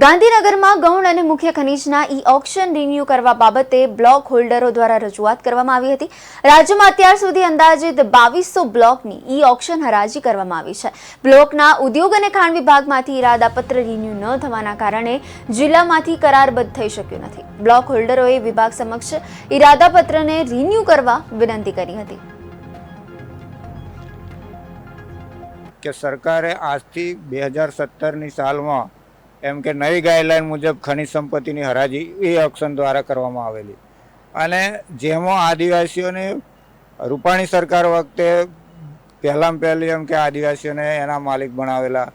ગાંધીનગરમાં ગૌણ અને મુખ્ય ખનીજના ઈ-ઓક્શન રિન્યૂ કરવા બાબતે બ્લોક હોલ્ડરો દ્વારા રજૂઆત કરવામાં આવી હતી। રાજ્યમાં અત્યાર સુધી અંદાજિત 2200 બ્લોકની ઈ-ઓક્શન હરાજી કરવામાં આવી છે। બ્લોકના ઉદ્યોગ અને ખાણ વિભાગમાંથી ઇરાદાપત્ર રિન્યૂ ન થવાના કારણે જિલ્લામાંથી કરારબદ્ધ થઈ શક્યું નથી। બ્લોક હોલ્ડરોએ વિભાગ સમક્ષ ઇરાદાપત્રને રિન્યૂ કરવા વિનંતી કરી હતી। કે સરકારે આજથી 2017ની સાલમાં એમ કે નવી ગાઈડલાઈન મુજબ ખનિજ સંપત્તિની હરાજી ઈ-ઓક્શન દ્વારા કરવામાં આવેલી અને જેમાં આદિવાસીઓને રૂપાણી સરકાર વખતે પહેલી એમ કે આદિવાસીઓને એના માલિક બનાવેલા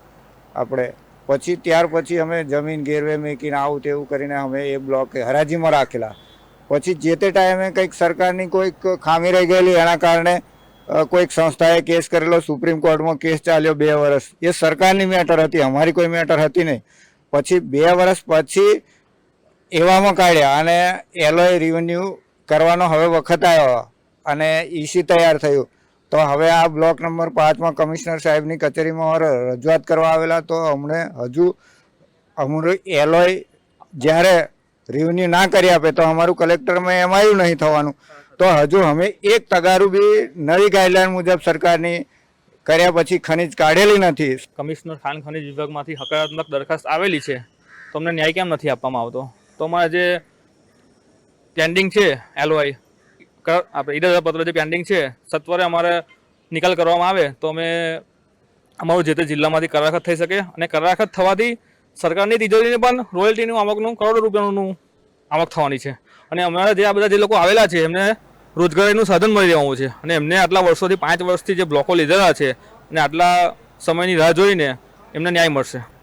આપણે પછી ત્યાર પછી અમે જમીન ગેરવે મૂકીને આવું તેવું કરીને અમે એ બ્લોક હરાજીમાં રાખેલા। પછી જે તે ટાઈમે કંઈક સરકારની કોઈક ખામી રહી ગયેલી એના કારણે કોઈક સંસ્થાએ કેસ કરેલો, સુપ્રીમ કોર્ટમાં કેસ ચાલ્યો 2 વર્ષ। એ સરકારની મેટર હતી, અમારી કોઈ મેટર હતી નહીં। પછી 2 વર્ષ પછી એવામાં કાઢ્યા અને એલોય રિન્યૂ કરવાનો હવે વખત આવ્યો અને ઈસી તૈયાર થયું। તો હવે આ બ્લોક નંબર 5માં કમિશનર સાહેબની કચેરીમાં રજૂઆત કરવા આવેલા। તો અમને હજુ અમારું એલોય જ્યારે રિન્યૂ ના કરી આપે તો અમારું કલેક્ટરમાં એમાં નહીં થવાનું। તો હજુ અમે એક તગારું બી નવી ગાઈડલાઈન મુજબ સરકારની કર્યા પછી ખનીજ કાઢેલી નથી। કમિશનર ખાણ ખનીજ વિભાગમાંથી હકારાત્મક દરખાસ્ત આવેલી છે તો અમને ન્યાય કેમ નથી આપવામાં આવતો? તો અમારે જે પેન્ડિંગ છે એલઓઆઈ આપણે ઇરાદાપત્ર જે પેન્ડિંગ છે સત્વરે અમારે નિકાલ કરવામાં આવે તો અમે અમારું જે તે જિલ્લામાંથી કરારખત થઈ શકે અને કરારખત થવાથી સરકારની તિજોરીને પણ રોયલ્ટીનું આવકનું કરોડો રૂપિયાનું આવક થવાની છે અને અમારા જે આ બધા જે લોકો આવેલા છે એમને રોજગારીનું સાધન મળી રહેવાનું છે અને એમને આટલા વર્ષોથી 5 વર્ષથી જે બ્લોકો લીધેલા છે અને આટલા સમયની રાહ જોઈને એમને ન્યાય મળશે।